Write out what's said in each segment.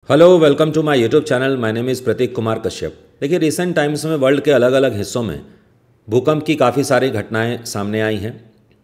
Hello welcome to my YouTube channel. My name is Prateek Kumar Kashyap. देखिए, recent times में world के अलग अलग हिस्सों में भूकंप की काफ़ी सारी घटनाएं सामने आई हैं,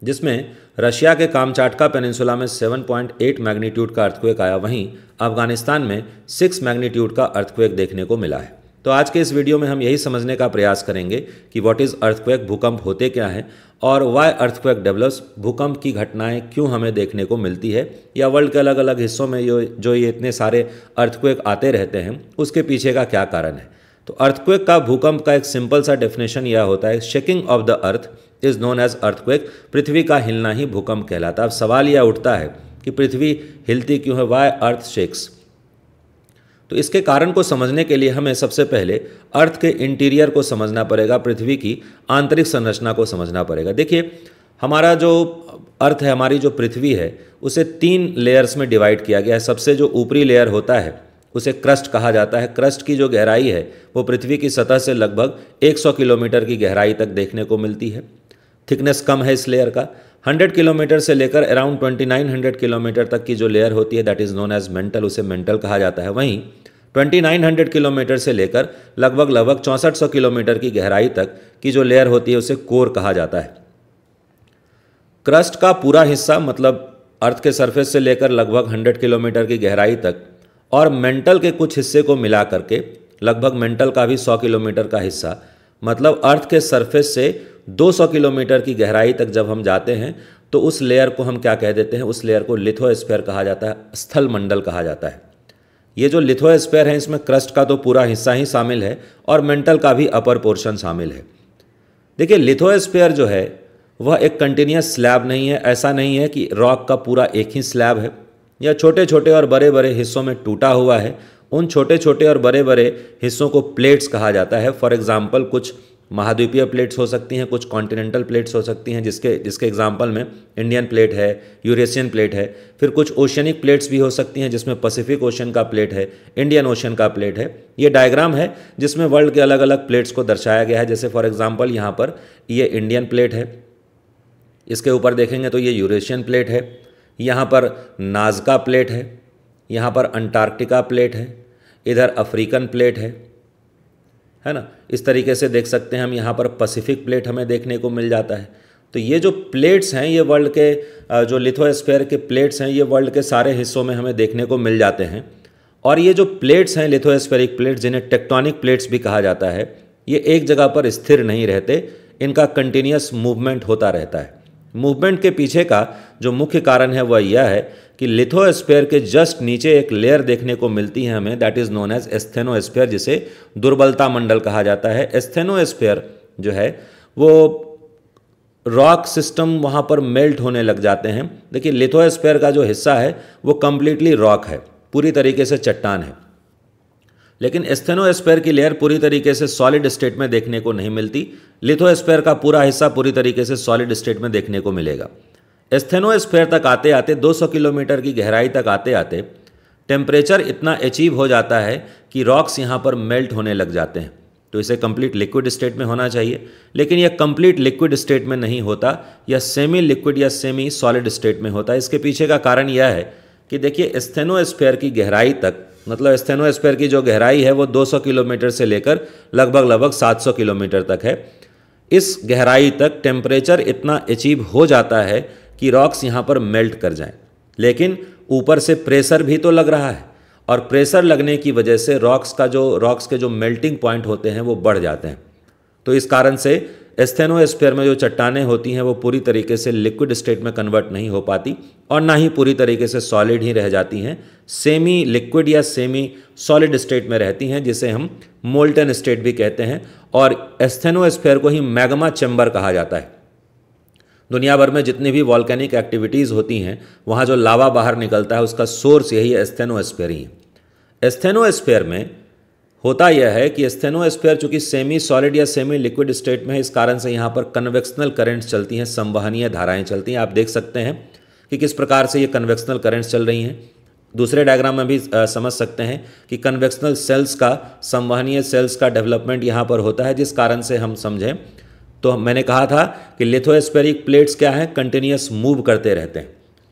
जिसमें रशिया के कामचाटका पेनिनसुला में 7.8 मैग्नीट्यूड का अर्थक्वेक आया। वहीं अफगानिस्तान में 6 मैग्नीट्यूड का अर्थक्वेक देखने को मिला है। तो आज के इस वीडियो में हम यही समझने का प्रयास करेंगे कि व्हाट इज़ अर्थक्वेक, भूकंप होते क्या हैं और वाई अर्थक्वेक डेवलप्स, भूकंप की घटनाएं क्यों हमें देखने को मिलती है, या वर्ल्ड के अलग अलग हिस्सों में जो ये इतने सारे अर्थक्वेक आते रहते हैं उसके पीछे का क्या कारण है। तो अर्थक्वेक का, भूकंप का एक सिंपल सा डेफिनेशन यह होता है, shaking of the earth is known as earthquake. पृथ्वी का हिलना ही भूकंप कहलाता है। अब सवाल यह उठता है कि पृथ्वी हिलती क्यों है, वाई अर्थ शेक्स। तो इसके कारण को समझने के लिए हमें सबसे पहले अर्थ के इंटीरियर को समझना पड़ेगा, पृथ्वी की आंतरिक संरचना को समझना पड़ेगा। देखिए, हमारा जो अर्थ है, हमारी जो पृथ्वी है, उसे 3 लेयर्स में डिवाइड किया गया है। सबसे जो ऊपरी लेयर होता है उसे क्रस्ट कहा जाता है। क्रस्ट की जो गहराई है वो पृथ्वी की सतह से लगभग 100 किलोमीटर की गहराई तक देखने को मिलती है। थिकनेस कम है इस लेयर का। 100 किलोमीटर से लेकर अराउंड 2900 किलोमीटर तक की जो लेयर होती है that is known as mantle, उसे मेंटल कहा जाता है। वहीं 2900 किलोमीटर से लेकर लगभग 6400 किलोमीटर की गहराई तक की जो लेयर होती है उसे कोर कहा जाता है। क्रस्ट का पूरा हिस्सा, मतलब अर्थ के सरफेस से लेकर लगभग 100 किलोमीटर की गहराई तक, और मेंटल के कुछ हिस्से को मिला करके लगभग मेंटल का भी 100 किलोमीटर का हिस्सा, मतलब अर्थ के सरफेस से 200 किलोमीटर की गहराई तक जब हम जाते हैं तो उस लेयर को हम क्या कह देते हैं, उस लेयर को लिथोस्फीयर कहा जाता है, स्थल मंडल कहा जाता है। ये जो लिथोस्फीयर है इसमें क्रस्ट का तो पूरा हिस्सा ही शामिल है और मेंटल का भी अपर पोर्शन शामिल है। देखिए, लिथोस्फीयर जो है वह एक कंटिन्यूस स्लैब नहीं है। ऐसा नहीं है कि रॉक का पूरा एक ही स्लैब है या छोटे छोटे और बड़े बड़े हिस्सों में टूटा हुआ है। उन छोटे छोटे और बड़े बड़े हिस्सों को प्लेट्स कहा जाता है। फॉर एग्जांपल, कुछ महाद्वीपीय प्लेट्स हो सकती हैं, कुछ कॉन्टिनेंटल प्लेट्स हो सकती हैं, जिसके एग्जांपल में इंडियन प्लेट है, यूरेशियन प्लेट है। फिर कुछ ओशियनिक प्लेट्स भी हो सकती हैं, जिसमें पैसिफिक ओशन का प्लेट है, इंडियन ओशन का प्लेट है। ये डायग्राम है जिसमें वर्ल्ड के अलग अलग प्लेट्स को दर्शाया गया है। जैसे फॉर एग्जाम्पल यहाँ पर ये इंडियन प्लेट है, इसके ऊपर देखेंगे तो ये यूरेशियन प्लेट है, यहाँ पर नाज़का प्लेट है, यहाँ पर अंटार्कटिका प्लेट है, इधर अफ्रीकन प्लेट है ना। इस तरीके से देख सकते हैं हम, यहाँ पर पैसिफिक प्लेट हमें देखने को मिल जाता है। तो ये जो प्लेट्स हैं, ये वर्ल्ड के जो लिथोस्फीयर के प्लेट्स हैं, ये वर्ल्ड के सारे हिस्सों में हमें देखने को मिल जाते हैं। और ये जो प्लेट्स हैं, लिथोस्फेरिक प्लेट्स, जिन्हें टेक्टोनिक प्लेट्स भी कहा जाता है, ये एक जगह पर स्थिर नहीं रहते, इनका कंटिन्यूस मूवमेंट होता रहता है। मूवमेंट के पीछे का जो मुख्य कारण है वह यह है कि लिथोस्फीयर के जस्ट नीचे एक लेयर देखने को मिलती है हमें, that is known as asthenosphere, जिसे दुर्बलता मंडल कहा जाता है। एस्थेनोस्फीयर जो है वो रॉक सिस्टम वहाँ पर मेल्ट होने लग जाते हैं। देखिए, लिथोस्फीयर का जो हिस्सा है वो कंप्लीटली रॉक है, पूरी तरीके से चट्टान है। लेकिन एस्थेनोस्फीयर की लेयर पूरी तरीके से सॉलिड स्टेट में देखने को नहीं मिलती। लिथोस्फीयर का पूरा हिस्सा पूरी तरीके से सॉलिड स्टेट में देखने को मिलेगा। एस्थेनोस्फीयर तक आते आते 200 किलोमीटर की गहराई तक आते आते टेम्परेचर इतना अचीव हो जाता है कि रॉक्स यहाँ पर मेल्ट होने लग जाते हैं। तो इसे कंप्लीट लिक्विड स्टेट में होना चाहिए, लेकिन यह कंप्लीट लिक्विड स्टेट में नहीं होता, यह सेमी लिक्विड या सेमी सॉलिड स्टेट में होता है। इसके पीछे का कारण यह है कि देखिए, एस्थेनोस्फीयर की गहराई तक, मतलब एस्थेनोस्फीयर की जो गहराई है वो 200 किलोमीटर से लेकर लगभग 700 किलोमीटर तक है। इस गहराई तक टेम्परेचर इतना अचीव हो जाता है कि रॉक्स यहाँ पर मेल्ट कर जाएं। लेकिन ऊपर से प्रेशर भी तो लग रहा है, और प्रेशर लगने की वजह से रॉक्स के जो मेल्टिंग पॉइंट होते हैं वो बढ़ जाते हैं। तो इस कारण से एस्थेनोस्फीयर में जो चट्टानें होती हैं वो पूरी तरीके से लिक्विड स्टेट में कन्वर्ट नहीं हो पाती और ना ही पूरी तरीके से सॉलिड ही रह जाती हैं, सेमी लिक्विड या सेमी सॉलिड स्टेट में रहती हैं, जिसे हम मोल्टन स्टेट भी कहते हैं। और एस्थेनोस्फीयर को ही मैग्मा चैम्बर कहा जाता है। दुनिया भर में जितनी भी वॉल्केनिक एक्टिविटीज़ होती हैं वहाँ जो लावा बाहर निकलता है उसका सोर्स यही एस्थेनोस्फीयर ही है। एस्थेनोस्फीयर में होता यह है कि एस्थेनोस्फीयर चूंकि सेमी सॉलिड या सेमी लिक्विड स्टेट में है, इस कारण से यहाँ पर कन्वेक्शनल करंट्स चलती हैं, संवहनीय धाराएं चलती हैं। आप देख सकते हैं कि किस प्रकार से ये कन्वेक्शनल करंट्स चल रही हैं। दूसरे डायग्राम में भी समझ सकते हैं कि कन्वेक्शनल सेल्स का, संवहनीय सेल्स का डेवलपमेंट यहाँ पर होता है, जिस कारण से हम समझें तो मैंने कहा था कि लिथोस्फेरिक प्लेट्स क्या है, कंटिन्यूस मूव करते रहते हैं।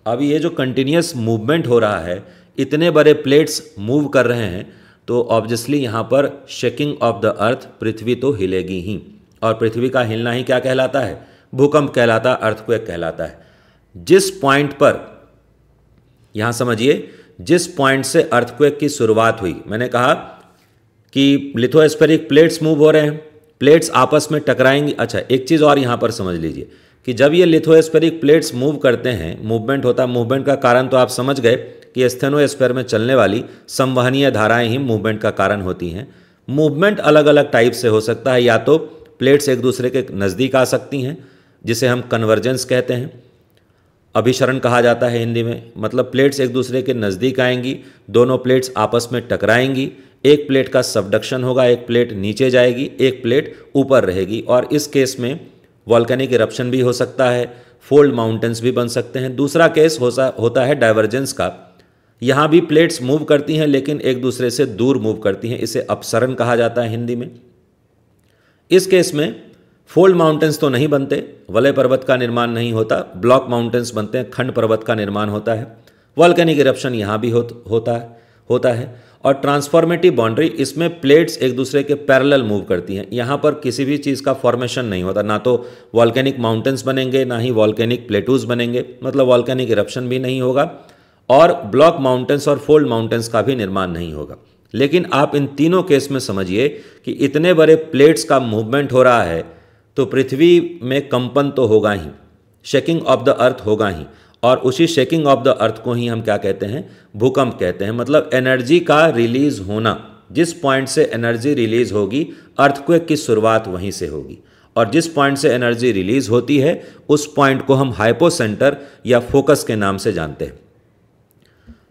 अब ये जो कंटिन्यूस मूवमेंट हो रहा है इतने बड़े प्लेट्स मूव कर रहे हैं तो ऑब्वियसली यहाँ पर शेकिंग ऑफ द अर्थ, पृथ्वी तो हिलेगी ही, और पृथ्वी का हिलना ही क्या कहलाता है? भूकंप कहलाता है, अर्थक्वेक कहलाता है। जिस पॉइंट पर, यहाँ समझिए, जिस पॉइंट से अर्थक्वेक की शुरुआत हुई, मैंने कहा कि लिथोस्फेरिक प्लेट्स मूव हो रहे हैं, प्लेट्स आपस में टकराएंगी। अच्छा, एक चीज़ और यहाँ पर समझ लीजिए कि जब ये लिथोस्फेरिक प्लेट्स मूव करते हैं, मूवमेंट होता है, मूवमेंट का कारण तो आप समझ गए कि स्टेनोस्फीयर में चलने वाली संवहनीय धाराएं ही मूवमेंट का कारण होती हैं। मूवमेंट अलग अलग टाइप से हो सकता है, या तो प्लेट्स एक दूसरे के नज़दीक आ सकती हैं जिसे हम कन्वर्जेंस कहते हैं, अभिसरण कहा जाता है हिंदी में, मतलब प्लेट्स एक दूसरे के नज़दीक आएंगी, दोनों प्लेट्स आपस में टकराएंगी, एक प्लेट का सबडक्शन होगा, एक प्लेट नीचे जाएगी, एक प्लेट ऊपर रहेगी, और इस केस में वॉल्केनिक इरप्शन भी हो सकता है, फोल्ड माउंटेन्स भी बन सकते हैं। दूसरा केस होता है डाइवर्जेंस का, यहाँ भी प्लेट्स मूव करती हैं लेकिन एक दूसरे से दूर मूव करती हैं, इसे अपसरण कहा जाता है हिंदी में। इस केस में फोल्ड माउंटेन्स तो नहीं बनते, वलय पर्वत का निर्माण नहीं होता, ब्लॉक माउंटेन्स बनते हैं, खंड पर्वत का निर्माण होता है। वॉल्केनिक इरप्शन यहाँ भी होता है। और ट्रांसफॉर्मेटिव बाउंड्री, इसमें प्लेट्स एक दूसरे के पैरेलल मूव करती हैं, यहाँ पर किसी भी चीज़ का फॉर्मेशन नहीं होता, ना तो वॉल्केनिक माउंटेन्स बनेंगे, ना ही वॉल्केनिक प्लेटूज बनेंगे, मतलब वॉल्केनिक इरप्शन भी नहीं होगा, और ब्लॉक माउंटेन्स और फोल्ड माउंटेन्स का भी निर्माण नहीं होगा। लेकिन आप इन तीनों केस में समझिए कि इतने बड़े प्लेट्स का मूवमेंट हो रहा है तो पृथ्वी में कंपन तो होगा ही, शेकिंग ऑफ द अर्थ होगा ही, और उसी शेकिंग ऑफ द अर्थ को ही हम क्या कहते हैं? भूकंप कहते हैं। मतलब एनर्जी का रिलीज होना, जिस पॉइंट से एनर्जी रिलीज होगी, अर्थक्वेक की शुरुआत वहीं से होगी, और जिस पॉइंट से एनर्जी रिलीज होती है उस पॉइंट को हम हाइपोसेंटर या फोकस के नाम से जानते हैं।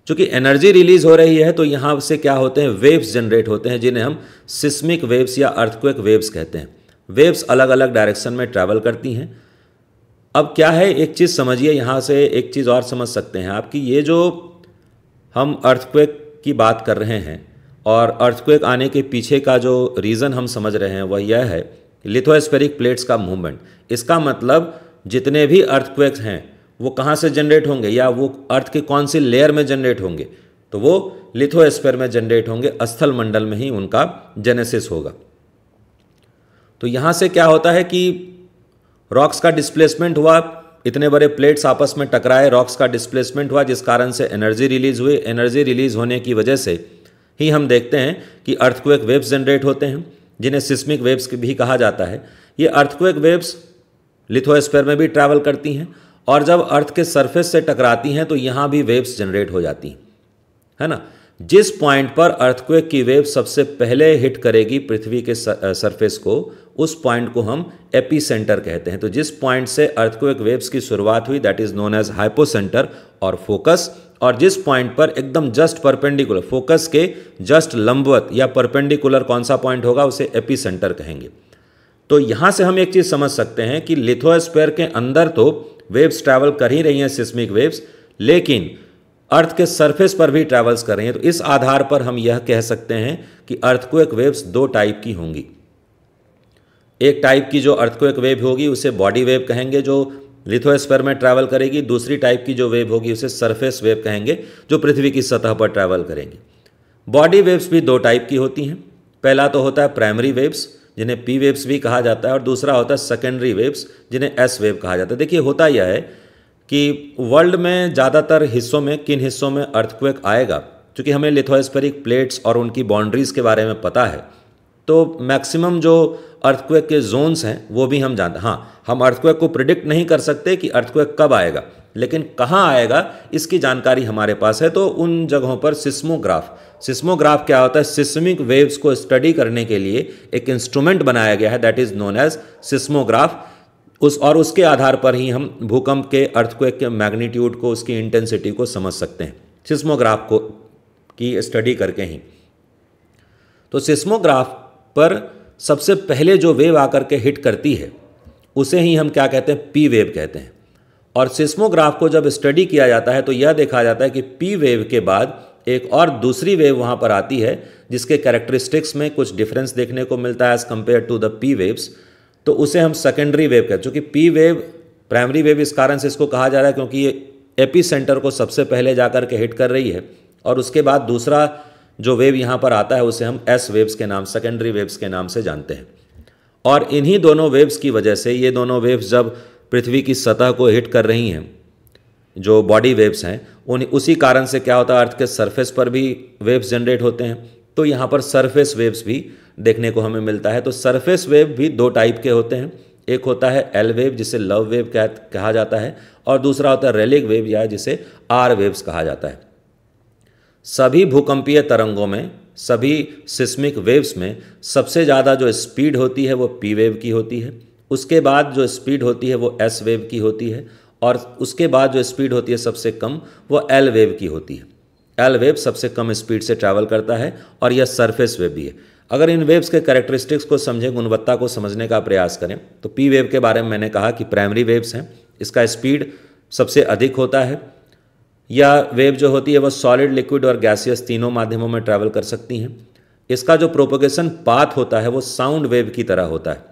चूंकि एनर्जी रिलीज हो रही है तो यहाँ से क्या होते हैं? वेव्स जनरेट होते हैं, जिन्हें हम सिस्मिक वेव्स या अर्थक्वेक वेव्स कहते हैं। वेव्स अलग अलग डायरेक्शन में ट्रैवल करती हैं। अब क्या है, एक चीज़ समझिए, यहाँ से एक चीज़ और समझ सकते हैं आप कि ये जो हम अर्थक्वेक की बात कर रहे हैं और अर्थक्वेक आने के पीछे का जो रीज़न हम समझ रहे हैं वह यह है लिथोस्फेरिक प्लेट्स का मूवमेंट। इसका मतलब जितने भी अर्थक्वेक्स हैं वो कहाँ से जनरेट होंगे, या वो अर्थ के कौन सी लेयर में जनरेट होंगे? तो वो लिथोस्फीयर में जनरेट होंगे, स्थल मंडल में ही उनका जेनेसिस होगा। तो यहाँ से क्या होता है कि रॉक्स का डिस्प्लेसमेंट हुआ, इतने बड़े प्लेट्स आपस में टकराए, रॉक्स का डिस्प्लेसमेंट हुआ, जिस कारण से एनर्जी रिलीज हुई। एनर्जी रिलीज होने की वजह से ही हम देखते हैं कि अर्थक्वेक वेव्स जनरेट होते हैं, जिन्हें सिस्मिक वेव्स भी कहा जाता है। ये अर्थक्वेक वेव्स लिथोस्फीयर में भी ट्रैवल करती हैं, और जब अर्थ के सरफेस से टकराती हैं तो यहाँ भी वेव्स जनरेट हो जाती हैं, है ना। जिस पॉइंट पर अर्थक्वेक की वेव सबसे पहले हिट करेगी पृथ्वी के सरफेस को, उस पॉइंट को हम एपीसेंटर कहते हैं। तो जिस पॉइंट से अर्थक्वेक वेव्स की शुरुआत हुई, that is known as hypocentre और फोकस, और जिस पॉइंट पर एकदम जस्ट परपेंडिकुलर, फोकस के जस्ट लंबवत या परपेंडिकुलर कौन सा पॉइंट होगा, उसे एपीसेंटर कहेंगे। तो यहाँ से हम एक चीज़ समझ सकते हैं कि लिथोस्फीयर के अंदर तो वेव्स ट्रैवल कर ही रही हैं, सिस्मिक वेव्स, लेकिन अर्थ के सरफेस पर भी ट्रैवल्स कर रही हैं। तो इस आधार पर हम यह कह सकते हैं कि अर्थक्वेक वेव्स दो टाइप की होंगी। एक टाइप की जो अर्थक्वेक वेव होगी उसे बॉडी वेव कहेंगे, जो लिथोस्फीयर में ट्रैवल करेगी। दूसरी टाइप की जो वेव होगी उसे सरफेस वेव कहेंगे, जो पृथ्वी की सतह पर ट्रैवल करेंगी। बॉडी वेव्स भी दो टाइप की होती हैं। पहला तो होता है प्राइमरी वेव्स, जिन्हें पी वेव्स भी कहा जाता है, और दूसरा होता है सेकेंडरी वेव्स, जिन्हें एस वेव कहा जाता है। देखिए, होता यह है कि वर्ल्ड में ज़्यादातर हिस्सों में किन हिस्सों में अर्थक्वेक आएगा, क्योंकि हमें लिथोस्फेरिक प्लेट्स और उनकी बाउंड्रीज़ के बारे में पता है, तो मैक्सिमम जो अर्थक्वेक के जोन्स हैं वो भी हम जानते हैं। हाँ, हम अर्थक्वेक को प्रिडिक्ट नहीं कर सकते कि अर्थक्वेक कब आएगा, लेकिन कहाँ आएगा इसकी जानकारी हमारे पास है। तो उन जगहों पर सिस्मोग्राफ क्या होता है? सिस्मिक वेव्स को स्टडी करने के लिए एक इंस्ट्रूमेंट बनाया गया है, that is known as seismograph. उसके आधार पर ही हम भूकंप के, अर्थक्वेक के मैग्नीट्यूड को, उसकी इंटेंसिटी को समझ सकते हैं, सिस्मोग्राफ को की स्टडी करके ही। तो सिस्मोग्राफ पर सबसे पहले जो वेव आकर के हिट करती है उसे ही हम क्या कहते हैं? पी वेव कहते हैं। और सिस्मोग्राफ को जब स्टडी किया जाता है तो यह देखा जाता है कि पी वेव के बाद एक और दूसरी वेव वहाँ पर आती है, जिसके कैरेक्टरिस्टिक्स में कुछ डिफरेंस देखने को मिलता है as compared to the P waves. तो उसे हम सेकेंडरी वेव कहते हैं। चूँकि पी वेव प्राइमरी वेव इस कारण से इसको कहा जा रहा है क्योंकि ये एपी सेंटर को सबसे पहले जाकर के हिट कर रही है, और उसके बाद दूसरा जो वेव यहाँ पर आता है उसे हम एस वेव्स के नाम, सेकेंडरी वेव्स के नाम से जानते हैं। और इन्हीं दोनों वेव्स की वजह से ये दोनों वेव्स जब पृथ्वी की सतह को हिट कर रही हैं, जो बॉडी वेव्स हैं, उसी कारण से क्या होता है, अर्थ के सरफेस पर भी वेव्स जनरेट होते हैं। तो यहाँ पर सरफेस वेव्स भी देखने को हमें मिलता है। तो सरफेस वेव भी दो टाइप के होते हैं, एक होता है एल वेव जिसे लव वेव कहा जाता है, और दूसरा होता है रेलिक वेव या जिसे आर वेव्स कहा जाता है। सभी भूकंपीय तरंगों में, सभी सिस्मिक वेव्स में सबसे ज़्यादा जो स्पीड होती है वो पी वेव की होती है, उसके बाद जो स्पीड होती है वो एस वेव की होती है, और उसके बाद जो स्पीड होती है सबसे कम वो एल वेव की होती है। एल वेव सबसे कम स्पीड से ट्रैवल करता है और यह सरफेस वेव भी है। अगर इन वेव्स के कैरेक्टरिस्टिक्स को समझें, गुणवत्ता को समझने का प्रयास करें, तो पी वेव के बारे में मैंने कहा कि प्राइमरी वेव्स हैं, इसका स्पीड सबसे अधिक होता है। यह वेव जो होती है वह सॉलिड, लिक्विड और गैसियस तीनों माध्यमों में ट्रैवल कर सकती हैं। इसका जो प्रोपोगेशन पाथ होता है वो साउंड वेव की तरह होता है,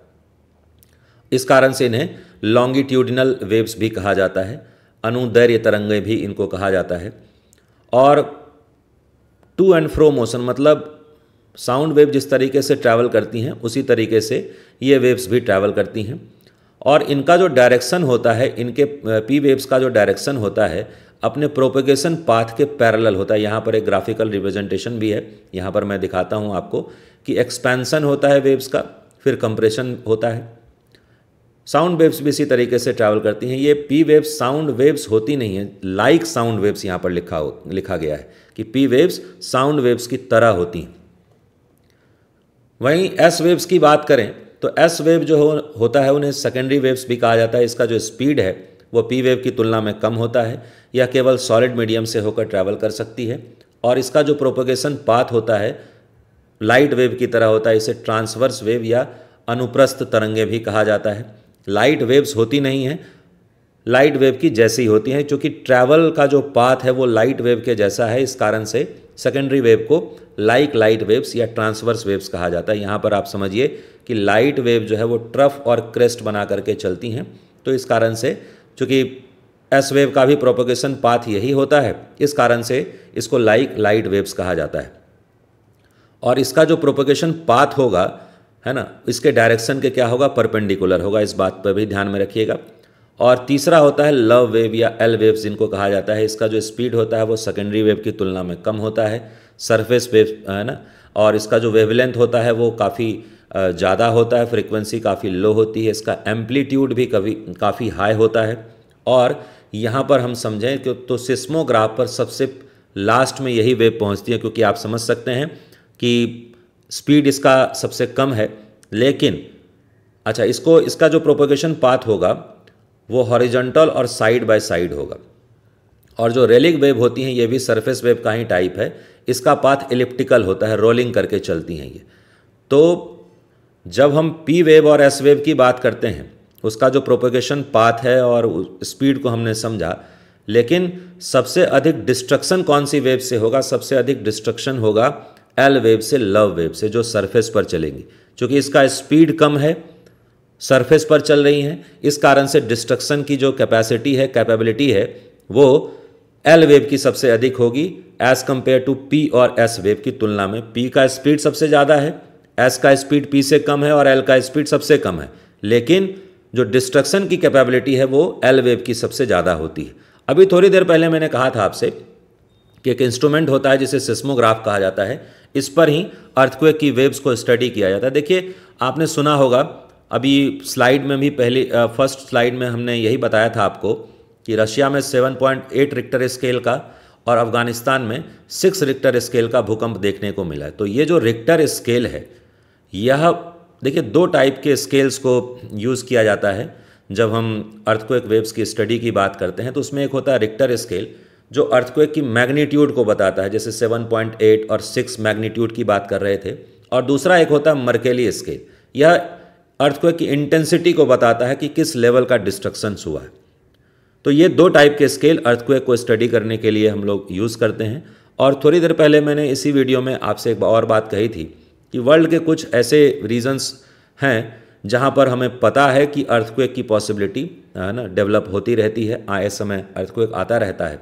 इस कारण से इन्हें लॉन्गिट्यूडिनल वेव्स भी कहा जाता है, अनुदैर्घ्य तरंगें भी इनको कहा जाता है। और टू एंड फ्रो मोशन, मतलब साउंड वेव जिस तरीके से ट्रैवल करती हैं उसी तरीके से ये वेव्स भी ट्रैवल करती हैं। और इनका जो डायरेक्शन होता है, इनके पी वेव्स का जो डायरेक्शन होता है अपने प्रोपेगेशन पाथ के पैरेलल होता है। यहाँ पर एक ग्राफिकल रिप्रेजेंटेशन भी है, यहाँ पर मैं दिखाता हूँ आपको कि एक्सपेंशन होता है वेव्स का, फिर कंप्रेशन होता है। साउंड वेव्स भी इसी तरीके से ट्रैवल करती हैं। ये पी वेव्स साउंड वेव्स होती नहीं है, लाइक साउंड वेव्स यहाँ पर लिखा गया है कि पी वेव्स साउंड वेव्स की तरह होती हैं। वहीं एस वेव्स की बात करें तो एस वेव जो होता है उन्हें सेकेंडरी वेव्स भी कहा जाता है। इसका जो स्पीड है वो पी वेव की तुलना में कम होता है, यह केवल सॉलिड मीडियम से होकर ट्रैवल कर सकती है। और इसका जो प्रोपेगेशन पाथ होता है लाइट वेव की तरह होता है, इसे ट्रांसवर्स वेव या अनुप्रस्थ तरंगे भी कहा जाता है। लाइट वेव्स होती नहीं हैं, लाइट वेव की जैसी होती हैं, क्योंकि ट्रैवल का जो पाथ है वो लाइट वेव के जैसा है, इस कारण से सेकेंडरी वेव को लाइट वेव्स या ट्रांसवर्स वेव्स कहा जाता है। यहाँ पर आप समझिए कि लाइट वेव जो है वो ट्रफ और क्रेस्ट बना करके चलती हैं, तो इस कारण से चूँकि एस वेव का भी प्रोपेगेशन पाथ यही होता है, इस कारण से इसको लाइट वेव्स कहा जाता है। और इसका जो प्रोपेगेशन पाथ होगा, है ना, इसके डायरेक्शन के क्या होगा, परपेंडिकुलर होगा, इस बात पर भी ध्यान में रखिएगा। और तीसरा होता है लव वेव या एल वेव्स जिनको कहा जाता है। इसका जो स्पीड होता है वो सेकेंडरी वेव की तुलना में कम होता है, सरफेस वेव है ना, और इसका जो वेवलेंथ होता है वो काफ़ी ज़्यादा होता है, फ्रीक्वेंसी काफ़ी लो होती है, इसका एम्पलीट्यूड भी काफ़ी हाई होता है। और यहाँ पर हम समझें कि तो सिस्मोग्राफ पर सबसे लास्ट में यही वेव पहुँचती है, क्योंकि आप समझ सकते हैं कि स्पीड इसका सबसे कम है। लेकिन अच्छा, इसका जो प्रोपेगेशन पाथ होगा वो हॉरिजॉन्टल और साइड बाय साइड होगा। और जो रेलिक वेव होती हैं ये भी सरफेस वेव का ही टाइप है, इसका पाथ एलिप्टिकल होता है, रोलिंग करके चलती हैं ये। तो जब हम पी वेव और एस वेव की बात करते हैं, उसका जो प्रोपेगेशन पाथ है और स्पीड को हमने समझा, लेकिन सबसे अधिक डिस्ट्रक्शन कौन सी वेव से होगा, सबसे अधिक डिस्ट्रक्शन होगा एल वेव से, लव वेव से, जो सरफेस पर चलेंगी। क्योंकि इसका स्पीड कम है, सरफेस पर चल रही हैं, इस कारण से डिस्ट्रक्शन की जो कैपेबिलिटी है वो एल वेव की सबसे अधिक होगी एज कंपेयर टू पी और एस वेव की तुलना में। पी का स्पीड सबसे ज़्यादा है, एस का स्पीड पी से कम है और एल का स्पीड सबसे कम है, लेकिन जो डिस्ट्रक्शन की कैपेबिलिटी है वो एल वेव की सबसे ज़्यादा होती है। अभी थोड़ी देर पहले मैंने कहा था आपसे कि एक इंस्ट्रूमेंट होता है जिसे सिस्मोग्राफ कहा जाता है, इस पर ही अर्थक्वेक की वेव्स को स्टडी किया जाता है। देखिए, आपने सुना होगा, अभी स्लाइड में भी फर्स्ट स्लाइड में हमने यही बताया था आपको कि रशिया में 7.8 रिक्टर स्केल का और अफगानिस्तान में 6 रिक्टर स्केल का भूकंप देखने को मिला है। तो ये जो रिक्टर स्केल है, यह देखिए दो टाइप के स्केल्स को यूज़ किया जाता है जब हम अर्थक्वेक वेव्स की स्टडी की बात करते हैं। तो उसमें एक होता है रिक्टर स्केल जो अर्थक्वेक की मैग्नीट्यूड को बताता है, जैसे 7.8 और 6 मैग्नीट्यूड की बात कर रहे थे, और दूसरा एक होता है मर्केली स्केल, यह अर्थक्वेक की इंटेंसिटी को बताता है कि किस लेवल का डिस्ट्रक्शन हुआ है। तो ये दो टाइप के स्केल अर्थक्वेक को स्टडी करने के लिए हम लोग यूज़ करते हैं। और थोड़ी देर पहले मैंने इसी वीडियो में आपसे एक और बात कही थी कि वर्ल्ड के कुछ ऐसे रीजन्स हैं जहाँ पर हमें पता है कि अर्थक्वेक की पॉसिबिलिटी है ना डेवलप होती रहती है, आए समय अर्थक्वेक आता रहता है।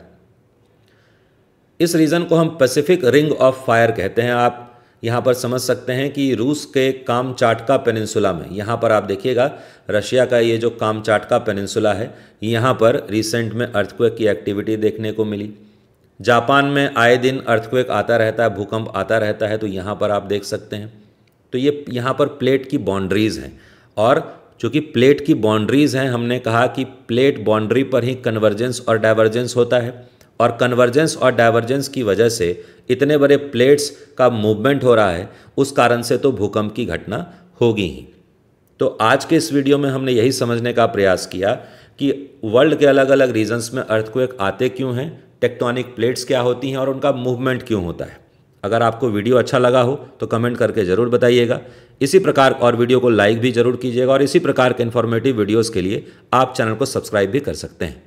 इस रीजन को हम पैसिफिक रिंग ऑफ फायर कहते हैं। आप यहाँ पर समझ सकते हैं कि रूस के कामचाटका पेनिनसुला में, यहाँ पर आप देखिएगा रशिया का ये जो कामचाटका पेनिनसुला है, यहाँ पर रिसेंट में अर्थक्वेक की एक्टिविटी देखने को मिली। जापान में आए दिन अर्थक्वेक आता रहता है, भूकंप आता रहता है, तो यहाँ पर आप देख सकते हैं। तो ये यहाँ पर प्लेट की बाउंड्रीज़ हैं, और चूँकि प्लेट की बाउंड्रीज़ हैं, हमने कहा कि प्लेट बाउंड्री पर ही कन्वर्जेंस और डाइवर्जेंस होता है, और कन्वर्जेंस और डाइवर्जेंस की वजह से इतने बड़े प्लेट्स का मूवमेंट हो रहा है, उस कारण से तो भूकंप की घटना होगी ही। तो आज के इस वीडियो में हमने यही समझने का प्रयास किया कि वर्ल्ड के अलग अलग रीजन्स में अर्थक्वेक आते क्यों हैं, टेक्टोनिक प्लेट्स क्या होती हैं और उनका मूवमेंट क्यों होता है। अगर आपको वीडियो अच्छा लगा हो तो कमेंट करके ज़रूर बताइएगा। इसी प्रकार और वीडियो को लाइक भी ज़रूर कीजिएगा, और इसी प्रकार के इन्फॉर्मेटिव वीडियोज़ के लिए आप चैनल को सब्सक्राइब भी कर सकते हैं।